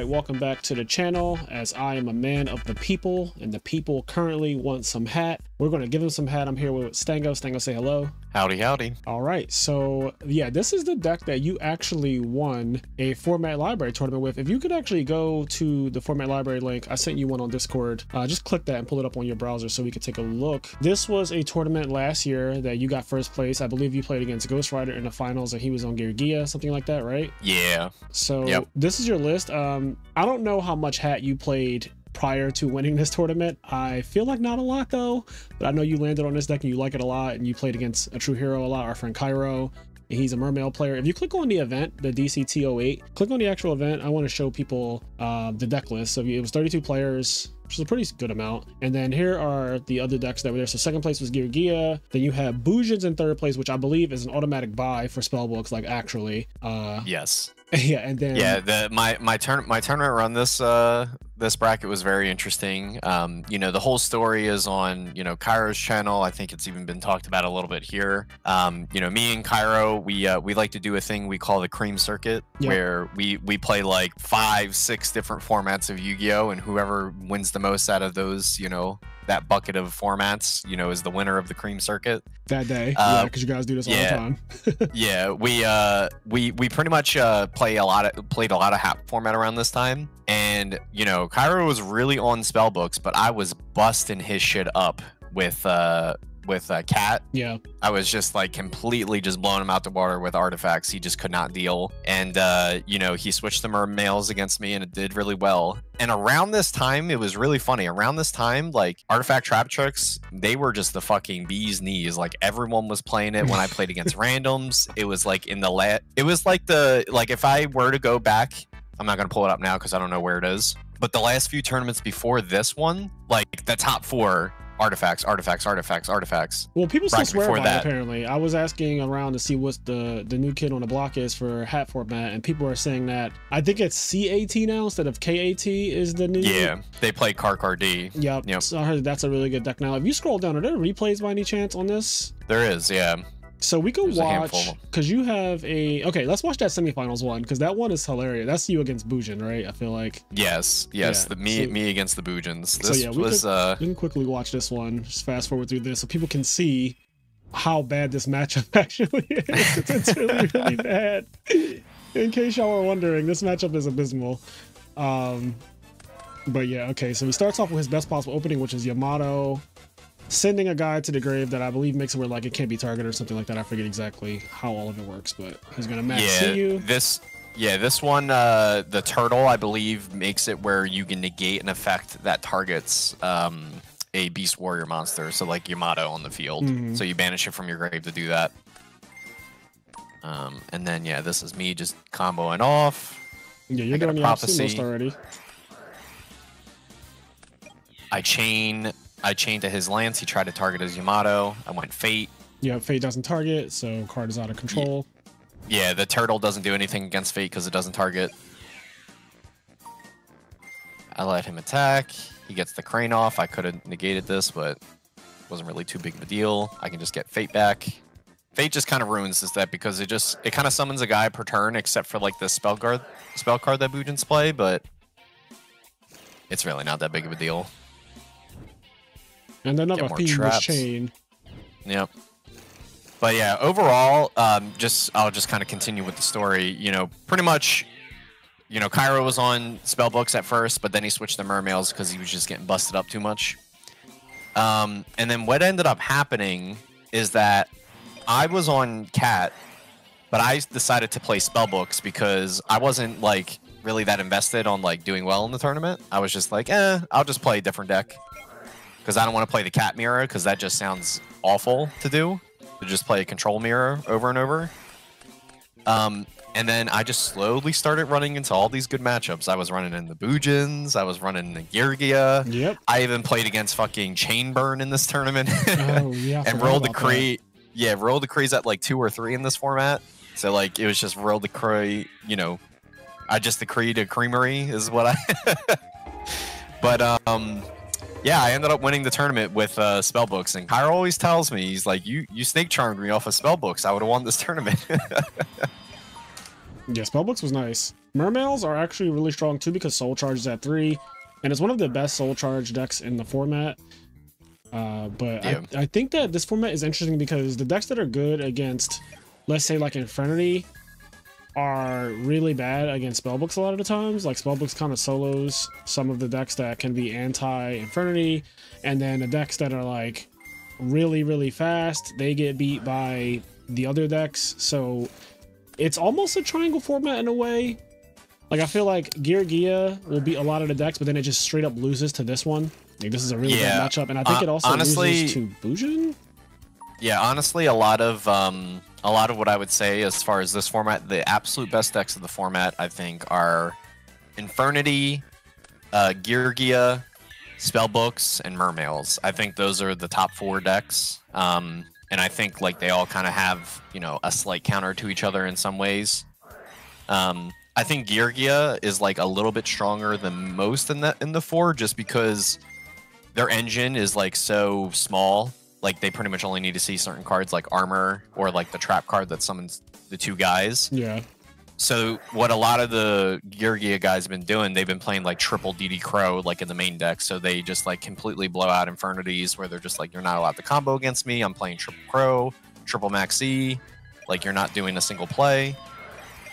welcome back to the channel, as I am a man of the people and the people currently want some hat. We're going to give them some hat. I'm here with Stango. Stango, say hello. Howdy, howdy. All right, so yeah, this is the deck that you actually won a Format Library tournament with. If you could actually go to the Format Library link, I sent you one on Discord. Just click that and pull it up on your browser so we could take a look. This was a tournament last year that you got first place. I believe you played against Ghost Rider in the finals and he was on Yugioh, something like that, right? Yeah. So This is your list. I don't know how much hat you played prior to winning this tournament. I feel like not a lot though, but I know you landed on this deck and you like it a lot, and you played against a true hero a lot, our friend Cairo. He's a mermail player. If you click on the event, the DCT08, click on the actual event. I want to show people the deck list. So it was 32 players, which is a pretty good amount. And then here are the other decks that were there. So second place was Yugioh. Then you have Bujins in third place, which I believe is an automatic buy for Spellbooks, like actually. Yes. Yeah, and then my tournament run this bracket was very interesting. You know, the whole story is on, you know, Cairo's channel. I think it's even been talked about a little bit here. You know, me and Cairo, we like to do a thing we call the cream circuit, where we play like 5-6 different formats of Yu-Gi-Oh, and whoever wins the most out of those, you know, that bucket of formats, you know, is the winner of the cream circuit that day. Yeah, because you guys do this all the time. Yeah, we pretty much played a lot of hat format around this time, and you know, Cairo was really on Spellbooks, but I was busting his shit up with Cat. Yeah, I was just like completely just blowing him out the water with artifacts. He just could not deal, and you know, he switched the mermails against me and it did really well. And around this time, it was really funny. Around this time, like artifact trap tricks, they were just the fucking bee's knees. Like everyone was playing it when I played against randoms. It was like it was like if I were to go back, I'm not gonna pull it up now because I don't know where it is, but the last few tournaments before this one, like the top 4 artifacts. Well, people still swear by it, apparently. I was asking around to see what the new kid on the block is for hat format, and people are saying that I think it's CAT now instead of KAT is the new. Yeah, they play D. Yep. So I heard that's a really good deck. Now, if you scroll down, are there replays by any chance on this? There is, yeah. So we could watch, because you have okay, let's watch that semifinals one, because that one is hilarious. That's you against Bujin, right? I feel like. Yes, yeah, me against the Bujins. This we can quickly watch this one. Just fast forward through this so people can see how bad this matchup actually is. It's really, really bad. In case y'all were wondering, this matchup is abysmal. But yeah, okay, so he starts off with his best possible opening, which is Yamato, sending a guy to the grave that I believe makes it where like it can't be targeted or something like that. I forget exactly how all of it works, but he's gonna max you. This one, the turtle, I believe, makes it where you can negate an effect that targets a beast warrior monster, so like Yamato on the field. So you banish it from your grave to do that. And then yeah, this is me just comboing off. Yeah, you're doing the prophecy already. I chained to his lance. He tried to target his Yamato. I went Fate. Yeah, Fate doesn't target, so card is out of control. Yeah, the turtle doesn't do anything against Fate because it doesn't target. I let him attack. He gets the crane off. I could have negated this, but it wasn't really too big of a deal. I can just get Fate back. Fate just kind of ruins this deck because it kind of summons a guy per turn, except for like the spell card that Bujins play, but it's really not that big of a deal. And another Fiendish Chain. Yep. But yeah, overall, I'll just kind of continue with the story. You know, pretty much, you know, Cairo was on Spellbooks at first, but then he switched to mermails because he was just getting busted up too much. And then what ended up happening is that I was on Cat, but I decided to play Spellbooks because I wasn't like really that invested on like doing well in the tournament. I was just like, I'll just play a different deck. Because I don't want to play the cat mirror, because that just sounds awful to do. To just play a control mirror over and over. And then I just slowly started running into all these good matchups. I was running in the Bujins. I was running in the Yugioh. Yep. I even played against fucking Chainburn in this tournament. Oh, yeah. And rolled the Cree. Yeah, rolled the Crees at like 2 or 3 in this format. So like it was just rolled the Cree, you know. I just decreed a creamery is what I But yeah, I ended up winning the tournament with Spellbooks, and Cairo always tells me, he's like, you snake charmed me off of Spellbooks. I would have won this tournament. Yeah, Spellbooks was nice. Mermails are actually really strong too because Soul Charge is at 3, and it's one of the best Soul Charge decks in the format. But Yeah. I think that this format is interesting because the decks that are good against, let's say like Infernity, are really bad against Spellbooks a lot of the times. Like Spellbooks kind of solos some of the decks that can be anti-Infernity, and then the decks that are like really, really fast, they get beat by the other decks. So it's almost a triangle format in a way. Like I feel like Yugioh will beat a lot of the decks, but then it just straight up loses to this one. Like this is a really bad matchup, and I think it also honestly, loses to Bujin. Yeah, honestly, a lot of what I would say as far as this format, the absolute best decks of the format, I think, are Infernity, Yugioh, Spellbooks, and Mermails. I think those are the top 4 decks. And I think like they all kind of have, you know, a slight counter to each other in some ways. I think Yugioh is like a little bit stronger than most in the 4, just because their engine is like so small. Like they pretty much only need to see certain cards like armor or like the trap card that summons the 2 guys. Yeah. So what a lot of the Yugioh guys have been doing, they've been playing like triple DD Crow like in the main deck. So they just like completely blow out Infernities where they're just like, you're not allowed to combo against me. I'm playing triple Crow, triple Maxi. Like you're not doing a single play.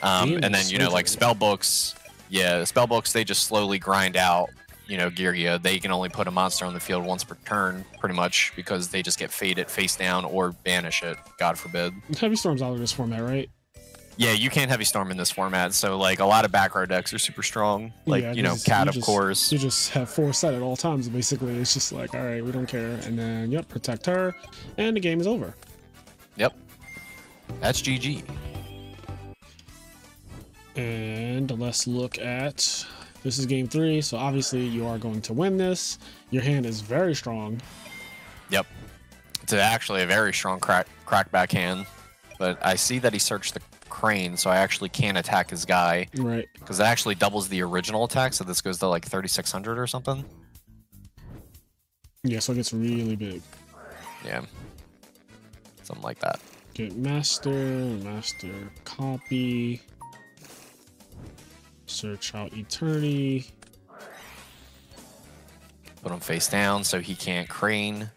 And then, you know, like Spellbooks. Yeah, Spellbooks, they just slowly grind out, you know, Yugioh. They can only put a monster on the field once per turn, pretty much, because they just get faded face down or banish it, God forbid. Heavy Storm's out of this format, right? Yeah, you can't Heavy Storm in this format, so like a lot of back row decks are super strong. Like, yeah, you know, Cat, of course. You just have 4 set at all times, basically. It's just like, all right, we don't care. And then, yep, protect her, and the game is over. Yep. That's GG. And let's look at, this is game 3, so obviously you are going to win this. Your hand is very strong. Yep. It's actually a very strong crackback hand, but I see that he searched the Crane, so I actually can't attack his guy. Right. Because it actually doubles the original attack, so this goes to like 3,600 or something. Yeah, so it gets really big. Yeah. Something like that. Get master copy. Search out Eternity. Put him face down so he can't Crane.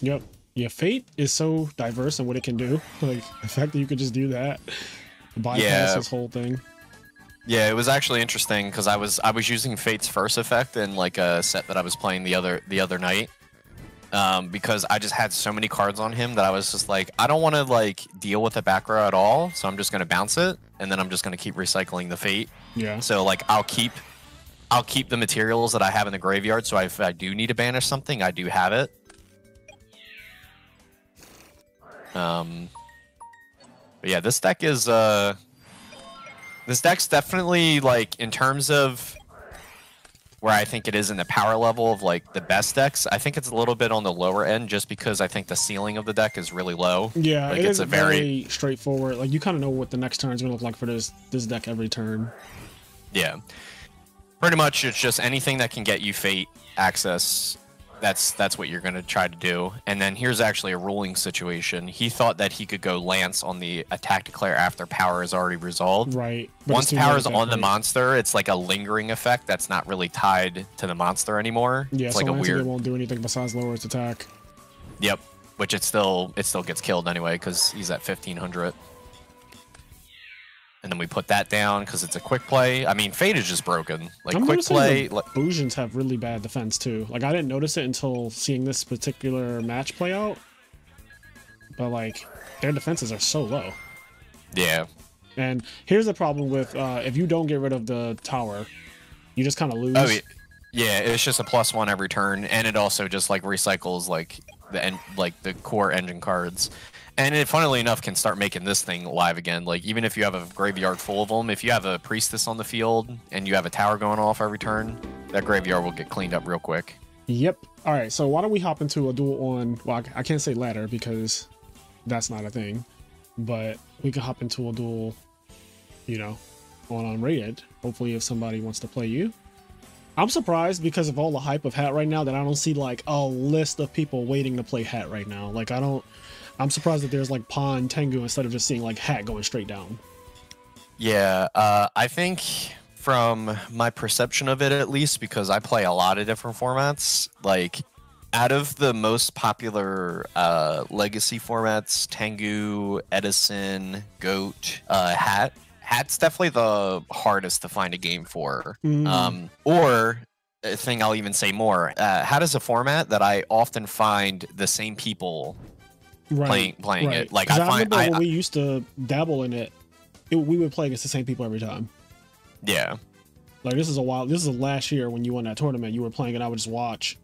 Yep. Yeah, Fate is so diverse in what it can do. Like, the fact that you could just do that. Bypass this whole thing. Yeah, it was actually interesting because I was using Fate's first effect in like a set that I was playing the other night. Because I just had so many cards on him that I was just like, I don't want to like deal with the back row at all, so I'm just gonna bounce it, and then I'm just gonna keep recycling the Fate. Yeah. So like I'll keep the materials that I have in the graveyard, so if I do need to banish something, I do have it. But yeah, this deck is this deck's definitely like in terms of where I think it is in the power level of like the best decks. I think it's a little bit on the lower end just because I think the ceiling of the deck is really low. Yeah, like, it's a very straightforward. Like you kind of know what the next turn is going to look like for this deck every turn. Yeah, pretty much it's just anything that can get you Fate access. That's what you're going to try to do. And then here's actually a ruling situation. He thought that he could go Lance on the attack declare after power is already resolved. Right. Once power is on the monster, it's like a lingering effect that's not really tied to the monster anymore. Yeah, it's so like a weird. It won't do anything besides lower its attack. Yep. Which it still gets killed anyway because he's at 1500. And then we put that down because it's a quick play. I mean, Fate is just broken. Like quick play. Bujins have really bad defense too. Like I didn't notice it until seeing this particular match play out. But like their defenses are so low. Yeah. And here's the problem with if you don't get rid of the tower, you just kind of lose. Oh yeah, it's just a +1 every turn, and it also just like recycles like the core engine cards. And it, funnily enough, can start making this thing live again. Like, even if you have a graveyard full of them, if you have a Priestess on the field and you have a tower going off every turn, that graveyard will get cleaned up real quick. Yep. All right, so why don't we hop into a duel on... Well, I can't say ladder because that's not a thing. But we can hop into a duel, you know, on unrated. Hopefully if somebody wants to play you. I'm surprised because of all the hype of Hat right now that I don't see, like, a list of people waiting to play Hat right now. Like, I'm surprised that there's like Pawn, Tengu instead of just seeing like Hat going straight down. Yeah, I think from my perception of it, at least, because I play a lot of different formats, like out of the most popular legacy formats, Tengu, Edison, Goat, Hat's definitely the hardest to find a game for. Or a thing I'll even say more, Hat is a format that I often find the same people playing it. Like I remember when we used to dabble in it, we would play against the same people every time. Yeah. Like this is last year when you won that tournament, you were playing and I would just watch,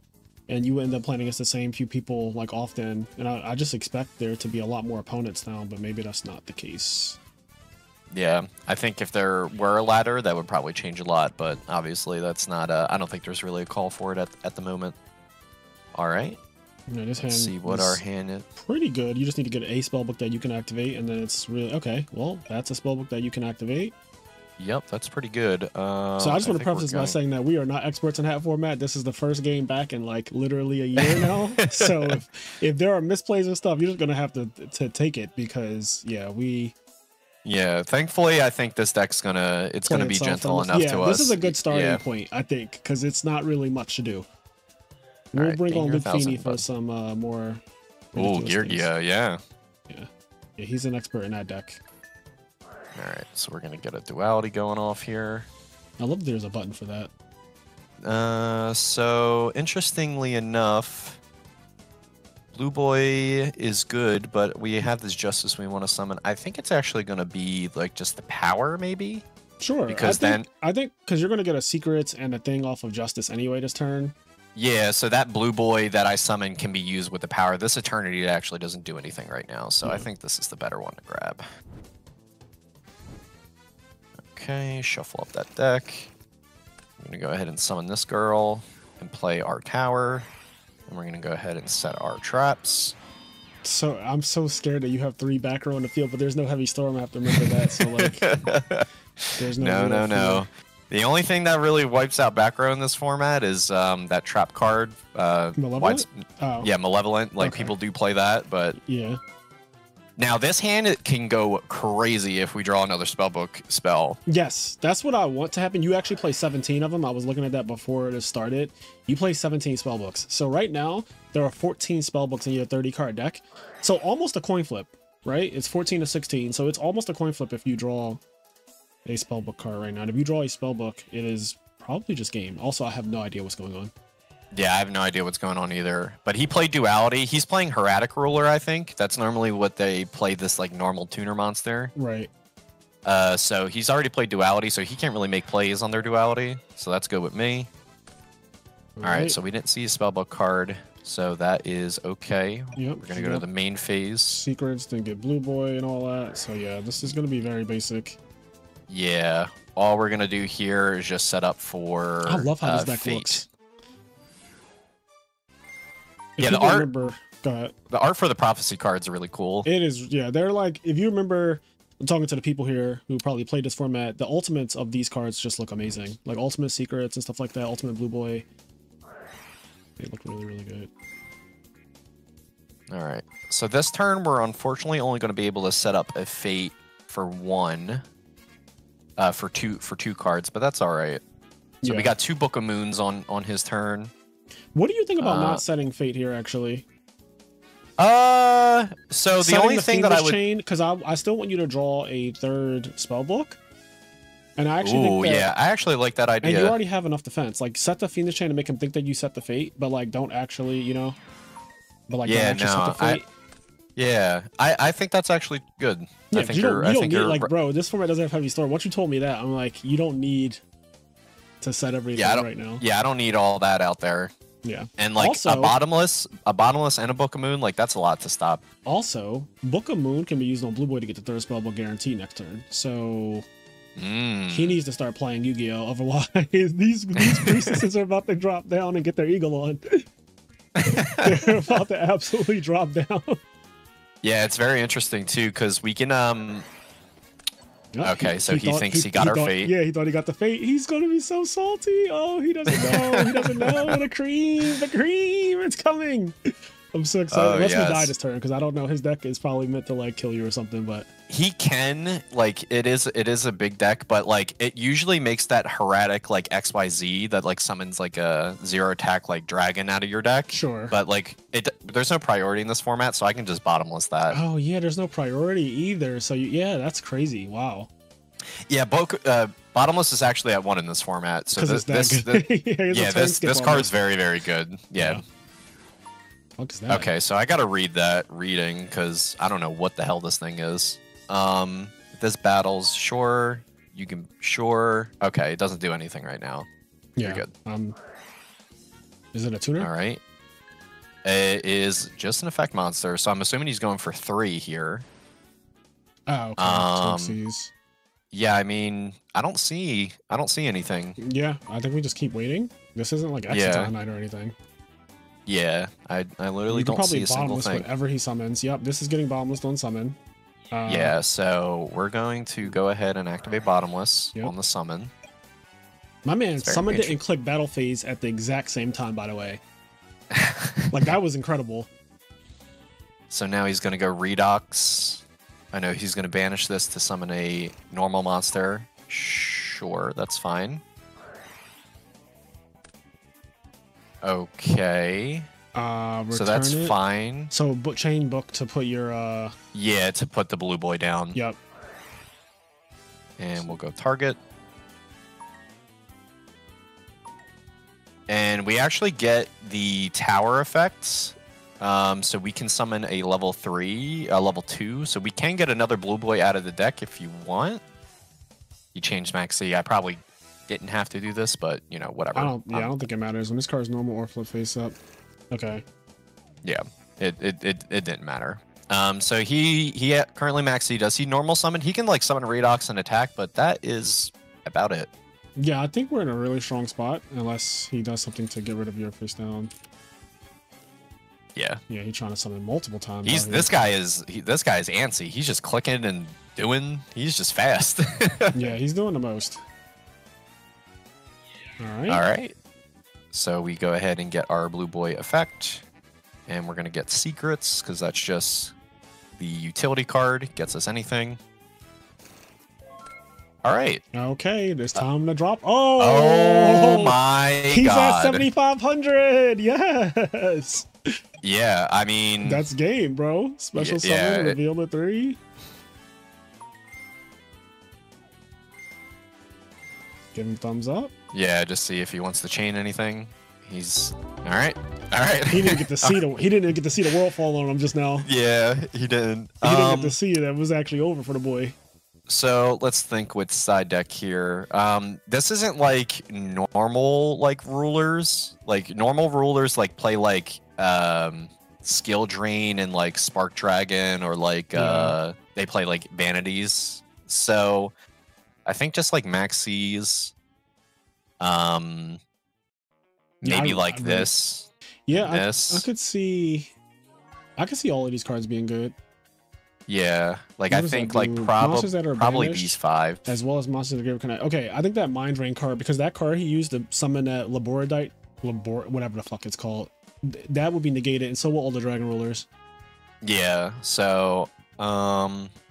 and you would end up playing against the same few people like often. And I just expect there to be a lot more opponents now, but maybe that's not the case. Yeah, I think if there were a ladder, that would probably change a lot, but obviously that's not, I don't think there's really a call for it at the moment. All right. Yeah, this hand Let's see what our hand is. Pretty good. You just need to get a spellbook that you can activate, and then it's really okay. Well, that's a spellbook that you can activate. Yep, that's pretty good. So I just want to preface this by saying that we are not experts in hat format. This is the first game back in like literally a year now. So if there are misplays and stuff, you're just gonna have to take it because yeah, thankfully I think this deck's gonna be gentle enough to us. This is a good starting point, I think, because it's not really much to do. We'll bring on Luke Feeney for some more. Oh, Yugioh, yeah. Yeah, he's an expert in that deck. All right, so we're gonna get a duality going off here. I love there's a button for that. So interestingly enough, Blue Boy is good, but we have this Justice we want to summon. I think it's actually gonna be like just the power, maybe. Sure. Because I think because you're gonna get a secret and a thing off of Justice anyway this turn. Yeah, so that Blue Boy that I summon can be used with the power. This Eternity actually doesn't do anything right now, so I think this is the better one to grab. Okay, shuffle up that deck. I'm going to go ahead and summon this girl and play our tower. And we're going to go ahead and set our traps. So I'm so scared that you have 3 back row in the field, but there's no heavy storm. I have to remember that. So like, there's no. The only thing that really wipes out back row in this format is that trap card. Malevolent? Yeah, Malevolent. Like people do play that, but yeah. Now this hand, it can go crazy if we draw another spellbook spell. Yes, that's what I want to happen. You actually play 17 of them. I was looking at that before it started. You play 17 spellbooks. So right now there are 14 spellbooks in your 30 card deck. So almost a coin flip, right? It's 14 to 16. So it's almost a coin flip if you draw a spellbook card right now. And if you draw a spellbook, it is probably just game. Also, I have no idea what's going on. Yeah, I have no idea what's going on either. But he played Duality. He's playing Hieratic Ruler, I think. That's normally what they play this like normal tuner monster. Right. So he's already played Duality, so he can't really make plays on their Duality. So that's good with me. All right, so we didn't see a spellbook card, so that is okay. Yep. We're going to go to the main phase. Secrets, then get Blue Boy and all that. So yeah, this is going to be very basic. Yeah. All we're going to do here is just set up for I love how this deck looks. Yeah, the art for the prophecy cards are really cool. It is, yeah. They're like, if you remember, I'm talking to the people here who probably played this format, the ultimates of these cards just look amazing. Like ultimate secrets and stuff like that, ultimate Blue Boy. They look really, really good. All right. So this turn, we're unfortunately only going to be able to set up a fate for one, for two cards, but that's all right. So we got 2 Book of Moons on his turn. What do you think about not setting fate here, actually? So the only thing that I would chain, because I still want you to draw a 3rd spell book, and I actually think that, yeah, I actually like that idea. And you already have enough defense. Like set the Fiendish Chain to make him think that you set the fate, but like don't actually, you know. But like yeah, don't set the fate. I think that's actually good. Yeah, I think you don't need you're like, bro, this format doesn't have heavy storm. Once you told me that, I'm like, you don't need to set everything right now. Yeah, I don't need all that out there. Yeah. And like also, a bottomless and a Book of Moon, like that's a lot to stop. Also, Book of Moon can be used on Blue Boy to get the 3rd spellbook guarantee next turn. So he needs to start playing Yu-Gi-Oh! Otherwise, these priestesses are about to drop down and get their eagle on. They're about to absolutely drop down. Yeah, it's very interesting too, because we can okay, so he thinks he got our fate. Yeah, he thought he got the fate. He's gonna be so salty. Oh, he doesn't know. He doesn't know. The cream, it's coming. I'm so excited. Unless we die yes. this turn, because I don't know. His deck is probably meant to like kill you or something, but He can, like, it is a big deck, but like it usually makes that erratic like XYZ that like summons like a 0 attack like dragon out of your deck. sure. But like there's no priority in this format, so I can just bottomless that. Oh yeah, there's no priority either. So yeah, that's crazy. Wow. Yeah, bottomless is actually at 1 in this format. So this this card's very, very good. Yeah. What is that? Okay, so I gotta read that reading because I don't know what the hell this thing is. This battles, sure. You can, sure. Okay, it doesn't do anything right now. Yeah. You're good. Is it a tuner? All right. It is just an effect monster, so I'm assuming he's going for 3 here. Oh, okay. Yeah, I mean, I don't see anything. Yeah, I think we just keep waiting. This isn't like extra night or anything. Yeah, I literally don't see a single thing. Whatever he summons. Yep, this is getting bottomless on summon. Yeah, so we're going to go ahead and activate bottomless on the summon. My man summoned it and clicked battle phase at the exact same time, by the way. Like, that was incredible. So now he's going to go Redox. I know he's going to banish this to summon a normal monster. Sure, that's fine. Okay. So that's fine. So chain book to put your yeah, to put the blue boy down. Yep. And we'll go target. And we actually get the tower effects. So we can summon a level 3, a level 2. So we can get another blue boy out of the deck if you want. You changed Maxi. I probably didn't have to do this, but you know, whatever. I don't think it matters when this card is normal or flip face up. Okay. Yeah, it didn't matter. So he currently Maxi. Does he normal summon? He can like summon Redox and attack, but that is about it. Yeah, I think we're in a really strong spot unless he does something to get rid of your face down. Yeah. Yeah, he's trying to summon multiple times. This guy is antsy. He's just clicking and doing. He's just fast. Yeah, he's doing the most. All right. All right. So we go ahead and get our blue boy effect, and we're gonna get secrets because that's just the utility card. Gets us anything. All right. Okay, there's time to drop. Oh, oh my God. He's at 7,500. Yes. Yeah, I mean, that's game, bro. Special summon, reveal the 3. Give him thumbs up. Yeah, just see if he wants to chain anything. He's all right. All right. He didn't get to see he didn't get to see the world fall on him just now. Yeah, he didn't. He didn't get to see that it was actually over for the boy. So let's think with side deck here. This isn't like normal like rulers. Like normal rulers like play like skill drain and like spark dragon or like they play like vanities. So I think just like Maxis, maybe like this. Yeah, I could see all of these cards being good. Yeah, like I think like probably these 5 as well as monsters that give connect. Okay, I think that mind drain card, because that card he used to summon that laboradite, whatever the fuck it's called, that would be negated, and so will all the dragon rulers. Yeah, so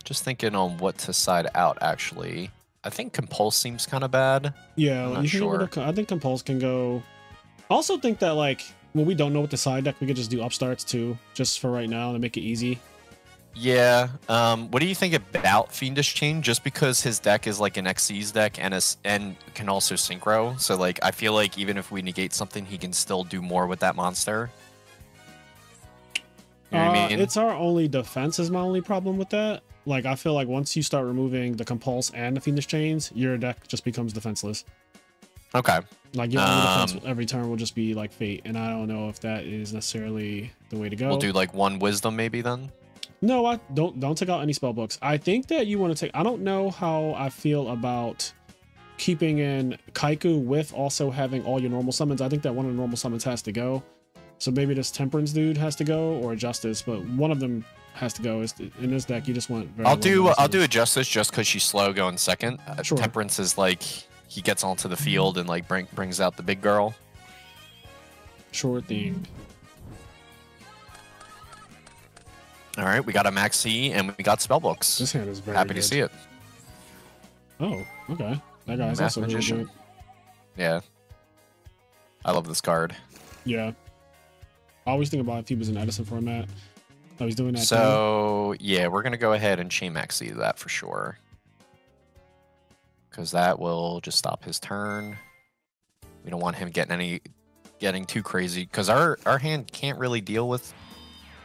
just thinking on what to side out actually. I think Compulse seems kind of bad. Yeah, I'm not sure. I think Compulse can go. I also think that like when we don't know what the side deck, we could just do upstarts too, just for right now to make it easy. Yeah. What do you think about Fiendish Chain? Just because his deck is like an Xyz deck and can also synchro. So like I feel like even if we negate something, he can still do more with that monster. You know what I mean? It's our only defense is my only problem with that. Like I feel like once you start removing the Compulse and the Fiendish Chains, your deck just becomes defenseless. Okay. Like your only defense every turn will just be like Fate, and I don't know if that is necessarily the way to go. We'll do like 1 Wisdom maybe then. No, I don't take out any spell books. I think that you want to take. I don't know how I feel about keeping in Kaiku with also having all your normal summons. I think that one of the normal summons has to go. So maybe this Temperance dude has to go, or Justice, but one of them has to go. In this deck, you just want. I'll do a Justice just because she's slow going second. Sure. Temperance is like he gets onto the field and like brings out the big girl. Sure thing. All right, we got a Maxi and we got Spellbooks. This hand is very happy good. to see it. Oh, okay. That guy's Math also really Magician. good. Yeah. I love this card. Yeah. I always think about if he was in Edison format. I was doing that. So, yeah, we're going to go ahead and chain Maxi that for sure. Because that will just stop his turn. We don't want him getting too crazy. Because our hand can't really deal with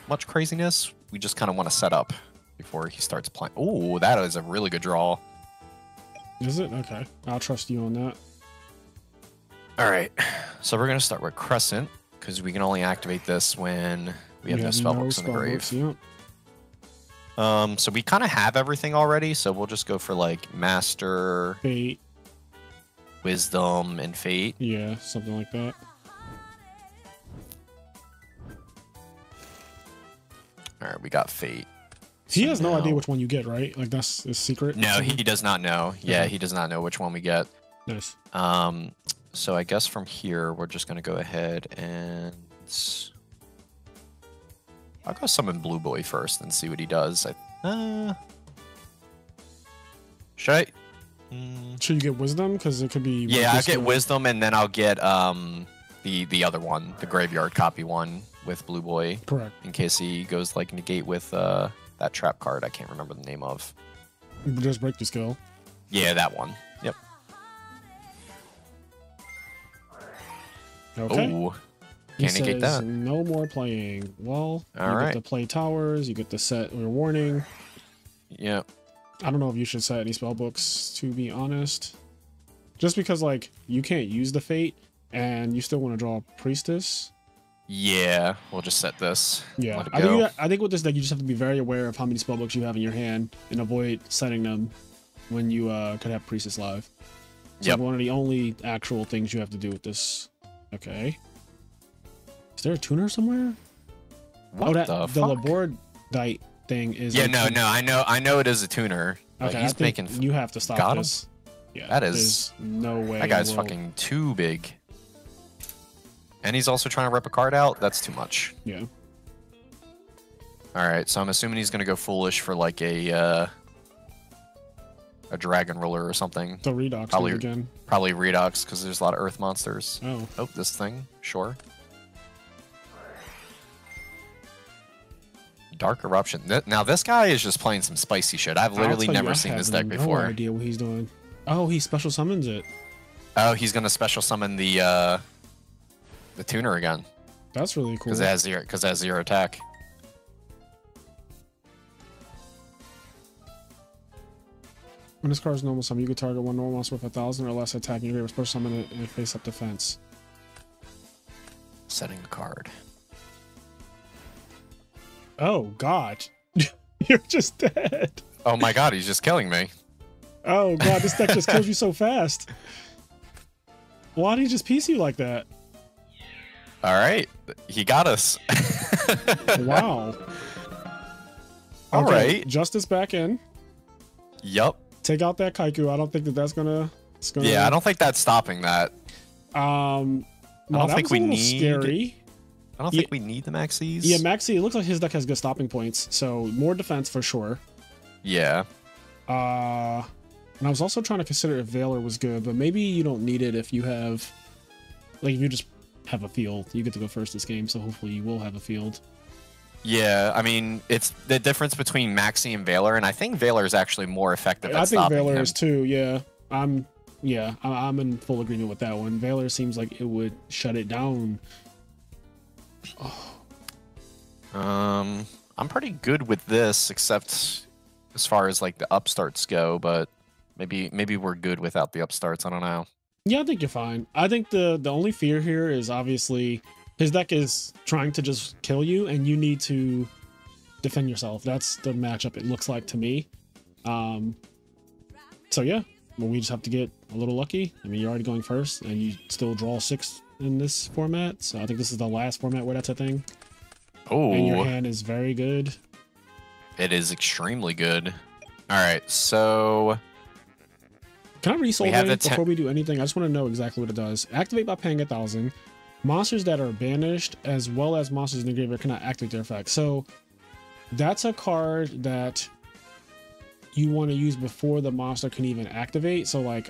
much craziness. We just kind of want to set up before he starts playing. Oh, that is a really good draw. Is it? Okay. I'll trust you on that. All right. So we're going to start with Crescent. Because we can only activate this when we have no Spellbooks in the grave. Yep. So we kind of have everything already, so we'll just go for like Master, Fate, Wisdom, and Fate. Yeah, something like that. All right, we got Fate. He So has no now- idea which one you get, right? Like that's his secret. No, he does not know. Yeah, Okay. he does not know which one we get. Nice. So I guess from here we're just gonna go ahead and I'll go summon Blue Boy first and see what he does. Should I? Should you get wisdom? Because it could be. Yeah, I'll get Wisdom, and then I'll get the other one, the Graveyard copy one with Blue Boy, Correct. in case he goes like negate with that trap card. I can't remember the name of. Just break the skill. Yeah, that one. Yep. Okay. Oh, He can't negate says that. no more playing. Well, you Alright. get to play towers. You get to set your warning. Yeah. I don't know if you should set any spell books, to be honest. Just because, like, you can't use the fate, and you still want to draw a priestess. Yeah, we'll just set this. Yeah, Let it I go. think with this deck, you just have to be very aware of how many spell books you have in your hand, and avoid setting them when you could have priestess live. It's Yep. like one of the only actual things you have to do with this. Okay. Is there a tuner somewhere? What the the fuck? Labordite thing is. Yeah, a no, tuner. I know it is a tuner. But Okay, he's I think making. you have to stop got him? this. Yeah, That is- there's no way. That guy's we'll- fucking too big. And he's also trying to rip a card out. That's too much. Yeah. All right, so I'm assuming he's gonna go foolish for like a dragon ruler or something. The redox Probably- again. Probably Redux because there's a lot of earth monsters. Oh, Oh, this thing, sure. Dark Eruption. Now this guy is just playing some spicy shit. I've literally I'll tell you, never I seen have this deck no before. idea what he's doing. Oh, he special summons it. Oh, he's gonna special summon the tuner again That's really cool. because it has zero attack. When this card's normal summon, you can target one normal monster with 1,000 or less attack, and you're able to special summon it in face-up defense. Setting a card. Oh God, you're just dead. Oh my god, he's just killing me. Oh God, this deck just kills you so fast. Why did he just piece you like that? All right, he got us. Wow. All right. Justice back in. Yup. Take out that Kaiku. I don't think that's gonna. It's gonna. Yeah, I don't think that's stopping that. No, don't that think was we a little need- scary. I don't think we need the Maxis. Yeah, Maxi. It looks like his deck has good stopping points, so more defense for sure. Yeah. And I was also trying to consider if Valor was good, but maybe you don't need it if you have, like, if you just have a field. You get to go first this game, so hopefully you will have a field. Yeah, I mean, it's the difference between Maxi and Valor, and I think Valor is actually more effective at I think stopping Valor him. is too. Yeah, I'm in full agreement with that one. Valor seems like it would shut it down. I'm pretty good with this, except as far as like the upstarts go, but maybe we're good without the upstarts. I don't know. Yeah, I think you're fine. I think the only fear here is obviously his deck is trying to just kill you, and you need to defend yourself. That's the matchup it looks like to me. So yeah, well, we just have to get a little lucky. I mean, you're already going first, and you still draw 6 in this format. So I think this is the last format where that's a thing. And your Oh, hand is very good. it is extremely good. All right, so Can I resoul We have it the before we do anything? I just want to know exactly what it does. Activate by paying 1,000. Monsters that are banished, as well as monsters in the graveyard, cannot activate their effect. So That's a card that you want to use before the monster can even activate. So like,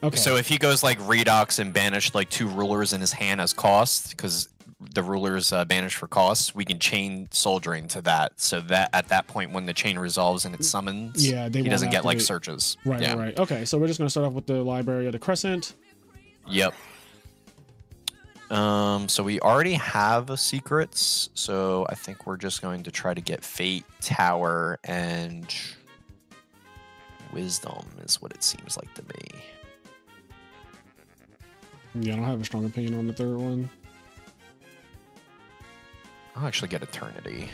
okay. So if he goes like Redox and banish like 2 rulers in his hand as cost, because the rulers banished for cost, we can chain Soul Drain to that. So that at that point, when the chain resolves and it summons, he doesn't get like searches. Right, yeah. right. Okay, so we're just gonna start off with the Library of the Crescent. Yep. So we already have secrets, so I think we're just going to try to get Fate, Tower, and Wisdom is what it seems like to me. Yeah, I don't have a strong opinion on the third one. I'll actually get Eternity.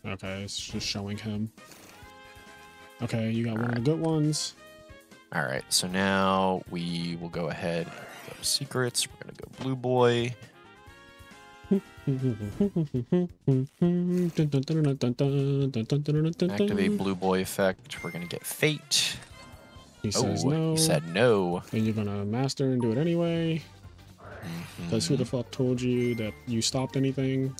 Okay, it's just showing him. Okay, you got one of the good ones. All right, so now we will go ahead and go secrets. We're gonna go Blue Boy. Activate Blue Boy effect. We're gonna get Fate. He says no. He said no. And you're gonna master and do it anyway. Because who the fuck told you that you stopped anything?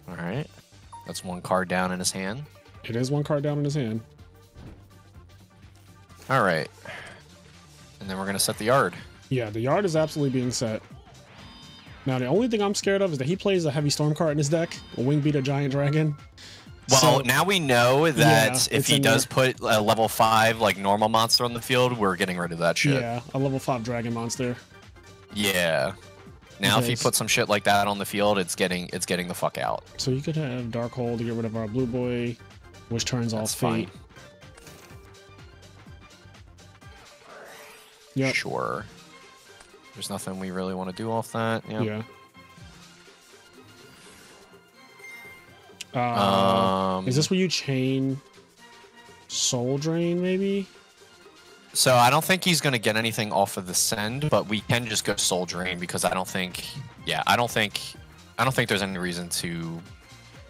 All right, that's 1 card down in his hand. It is 1 card down in his hand. All right, and then we're gonna set the yard. Yeah, the yard is absolutely being set. Now, the only thing I'm scared of is that he plays a heavy storm card in his deck, a Wingbeater Giant Dragon. Well, so, now we know that if he does put a level 5 like normal monster on the field, we're getting rid of that shit. Yeah, a level 5 dragon monster. Yeah. Now, if he puts some shit like that on the field, it's getting the fuck out. So you could have Dark Hole to get rid of our Blue Boy, which turns off Fate. Yep. Sure. There's nothing we really want to do off that. Yep. Yeah. Is this where you chain Soul Drain, maybe? So I don't think he's going to get anything off of the send, but we can just go Soul Drain because I don't think there's any reason to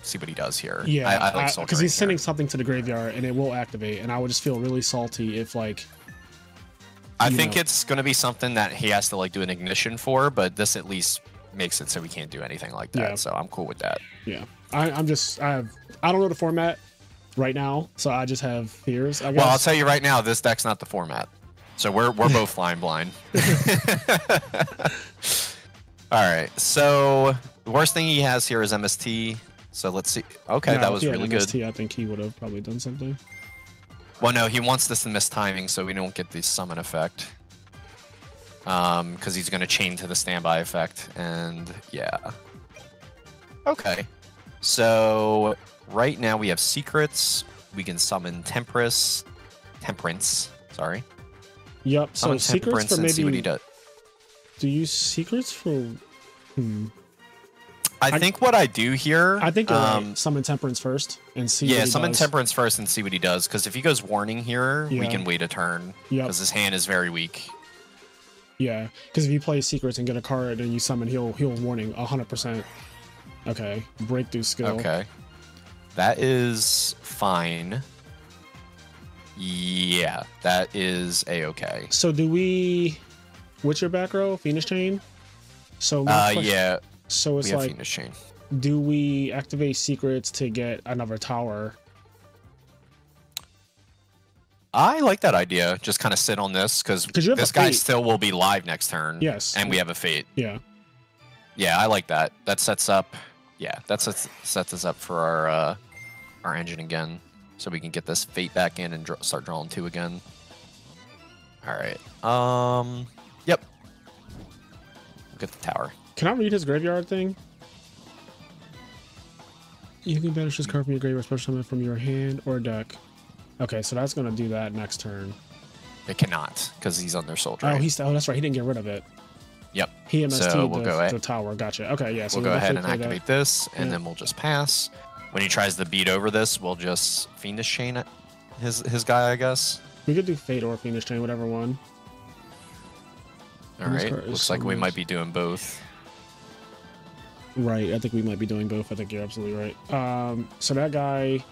see what he does here. Yeah, I like Soul Drain because he's sending something to the graveyard and it will activate, and I would just feel really salty if like. I think it's going to be something that he has to like do an ignition for, but this at least makes it so we can't do anything like that. Yeah. So I'm cool with that. Yeah, I don't know the format right now, so I just have fears, I guess. Well, I'll tell you right now, this deck's not the format, so we're both flying blind. All right, so the worst thing he has here is MST. So let's see. Okay, that was really good. MST, I think he would have probably done something. Well, no, he wants this to miss timing, so we don't get the summon effect. Because he's going to chain to the standby effect, and yeah. Okay, so right now we have secrets. We can summon Temperance, sorry. Yep, summon so secrets for and maybe... see what he does. Do you secrets for... I think what I do here... I think you're right. Summon Temperance first and see what he does. Yeah, summon Temperance first and see what he does, because if he goes Warning here, we can wait a turn, because his hand is very weak. Yeah, because if you play secrets and get a card and you summon, he'll Warning 100%. Okay, breakthrough skill. Okay, that is fine. Yeah, that is a-okay. So do we... What's your back row? Phoenix Chain? So yeah. So it's like, Phoenix Chain. Do we activate secrets to get another tower? I like that idea. Just kind of sit on this, because this guy still will be live next turn. Yes. And we have a Fate. Yeah. Yeah, I like that. That sets up... Yeah, that sets us up for our engine again, so we can get this Fate back in and start drawing 2 again. All right. Yep. We'll get the tower. Can I read his graveyard thing? You can banish this card from your graveyard, special summon from your hand or deck. Okay, so that's gonna do that next turn. It cannot, because he's on their Soul Drain. Oh, that's right. He didn't get rid of it. Yep. He MST'd the tower. Gotcha. Okay, yeah. So we'll go ahead and activate this, and then we'll just pass. When he tries to beat over this, we'll just Fiendish Chain his guy, I guess. We could do Fate or Fiendish Chain, whatever one. All right. Looks like we might be doing both. Right. I think we might be doing both. I think you're absolutely right. So that guy,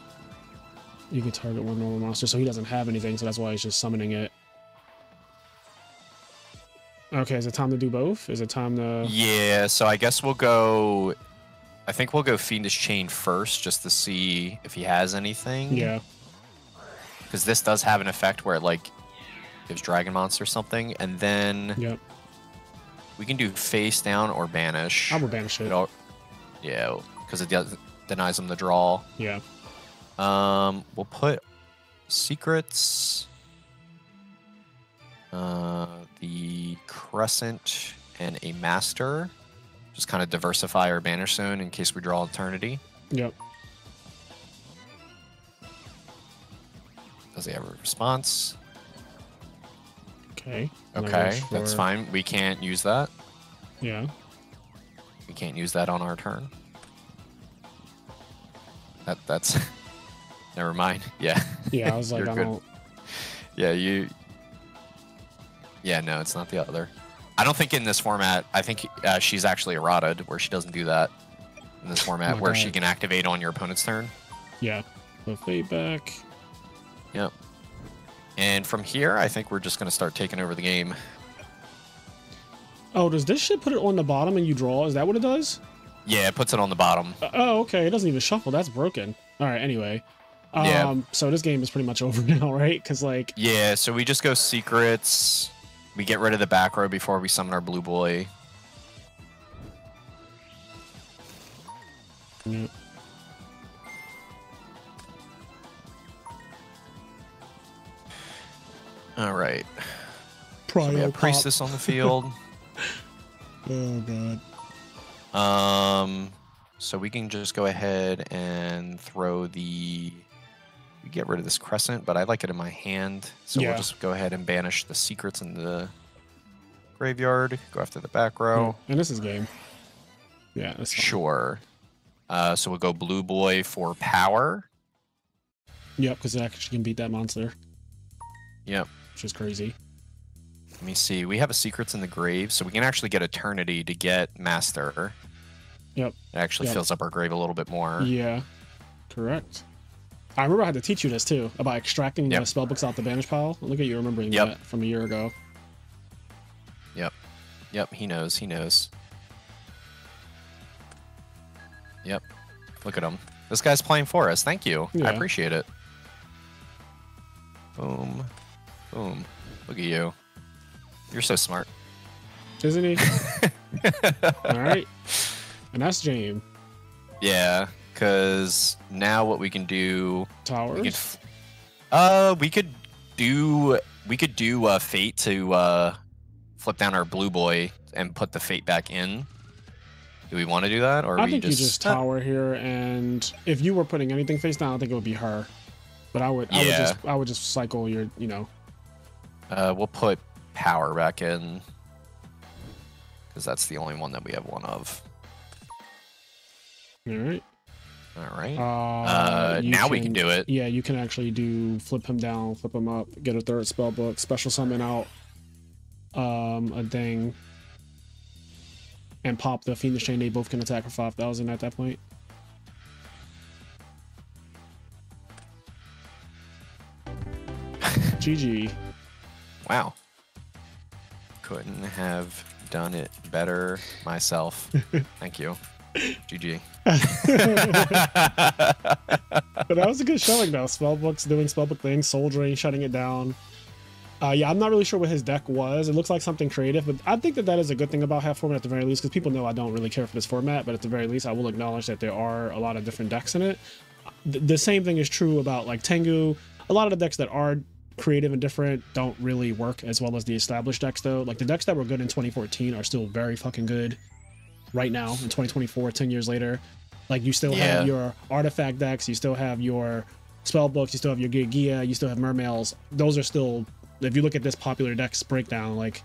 you can target one normal monster, so he doesn't have anything, so that's why he's just summoning it. Okay, is it time to do both? Is it time to... Yeah, so I guess we'll go I think we'll go Fiendish Chain first, just to see if he has anything. Yeah. Because this does have an effect where it like gives Dragon Monster something, and then Yep. we can do face down or banish. I would banish it. Yeah, because it denies him the draw. Yeah. We'll put secrets, the Crescent, and a Master. Just kind of diversify our banish zone in case we draw Eternity. Yep. Does he have a response? Okay. Okay, that's fine. We can't use that. Yeah. We can't use that on our turn. That's never mind. Yeah. Yeah, I was like, You're I good. don't. Yeah, Yeah, no, it's not the other. I don't think in this format. I think she's actually errated, where she doesn't do that in this format, where she can activate on your opponent's turn. Yeah. So fade back. Yep. And from here, I think we're just going to start taking over the game. Oh, does this shit put it on the bottom and you draw? Is that what it does? Yeah, it puts it on the bottom. Oh, okay. It doesn't even shuffle. That's broken. All right. Anyway. Yeah. So this game is pretty much over now, right? Because like. Yeah. So we just go secrets. We get rid of the back row before we summon our blue boy. Yeah. All right. So we have Priestess on the field. Oh god. So we can just go ahead and throw the. We get rid of this Crescent, but I like it in my hand, so we'll just go ahead and banish the secrets in the graveyard. Go after the back row. Yeah. And this is game. Yeah. That's fine. Sure. So we'll go blue boy for power. Yep, because it actually can beat that monster. Yep. Which is crazy. Let me see. We have a secrets in the grave, so we can actually get Eternity to get Master. Yep. It actually fills up our grave a little bit more. Yeah. Correct. I remember I had to teach you this too, about extracting the spellbooks out the banish pile. Look at you remembering that from a year ago. Yep. Yep, he knows. He knows. Yep. Look at him. This guy's playing for us. Thank you. Yeah. I appreciate it. Boom. Boom. Look at you. You're so smart. Isn't he? All right. And that's James. Yeah, because now what we can do... Towers? We could do Fate to flip down our blue boy and put the Fate back in. Do we want to do that, or I think you just tower here, and if you were putting anything face down, I think it would be her. But I would just cycle your, you know. We'll put power back in because that's the only one that we have one of. All right. All right. Now we can do it. Yeah, you can actually do flip him down, flip him up, get a third spell book, special summon out a thing, and pop the Fiendish Chain. They both can attack for 5,000 at that point. GG. Wow. Couldn't have done it better myself. Thank you. GG. But that was a good showing though. Spellbooks doing spellbook things, Soul Drain, shutting it down. Yeah, I'm not really sure what his deck was. It looks like something creative, but I think that that is a good thing about half format at the very least, because people know I don't really care for this format, but at the very least I will acknowledge that there are a lot of different decks in it. The same thing is true about like Tengu. A lot of the decks that are creative and different don't really work as well as the established decks though. Like the decks that were good in 2014 are still very fucking good right now in 2024, 10 years later. Like you still have your artifact decks, you still have your spell books, you still have your Yugioh, you still have mermails. Those are still, if you look at this popular decks breakdown, like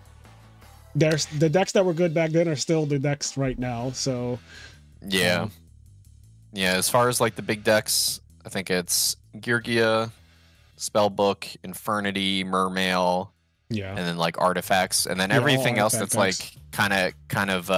there's the decks that were good back then are still the decks right now. So yeah. Yeah, as far as like the big decks, I think it's Yugioh, Spellbook, Infernity, Mermail, and then like artifacts, and then everything else that's decks. Like kind of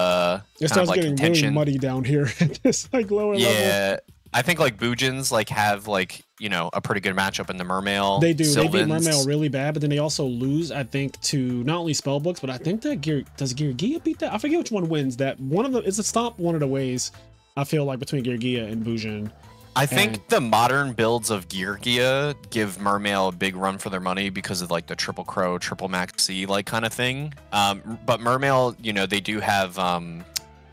it starts like getting contention. Really muddy down here at this like lower level. Yeah, I think like Boojins like have like, you know, a pretty good matchup in the Mermail. They do. Sylvans. They beat Mermail really bad, but then they also lose, I think, to not only Spellbooks, but I think that does Yugioh beat that? I forget which one wins that. One of them is a stomp one of the ways. I feel like between Yugioh and Bujin. I think the modern builds of Yugioh give Mermail a big run for their money because of like the triple crow, triple maxi like kind of thing. But Mermail, you know, they do have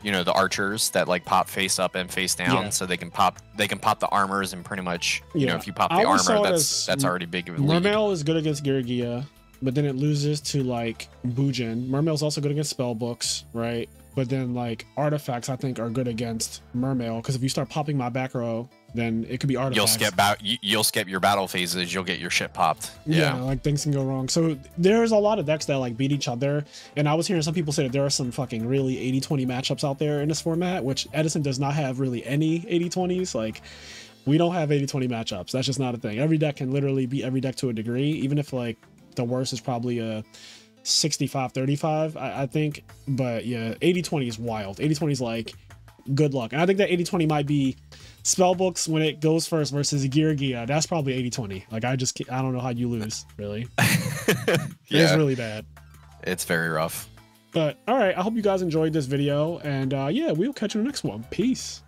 you know, the archers that like pop face up and face down, so they can pop the armors, and pretty much you know, if you pop the armor, that's already big of a lead. Mermail is good against Yugioh, but then it loses to like Bujin. Mermail's also good against Spellbooks, right? But then like artifacts I think are good against Mermail, because if you start popping my back row, then it could be artifacts. You'll skip your battle phases, you'll get your shit popped. Yeah, like things can go wrong. So there's a lot of decks that like beat each other, and I was hearing some people say that there are some fucking really 80-20 matchups out there in this format, which Edison does not have really any 80-20s. Like, we don't have 80-20 matchups. That's just not a thing. Every deck can literally beat every deck to a degree, even if like the worst is probably a 65-35, I think. But yeah, 80-20 is wild. 80-20 is like good luck, and I think that 80-20 might be Spellbooks when it goes first versus Yugioh. That's probably 80-20. Like, I don't know how you lose, really. It's really bad. It's very rough. But all right, I hope you guys enjoyed this video, and yeah, we'll catch you in the next one. Peace.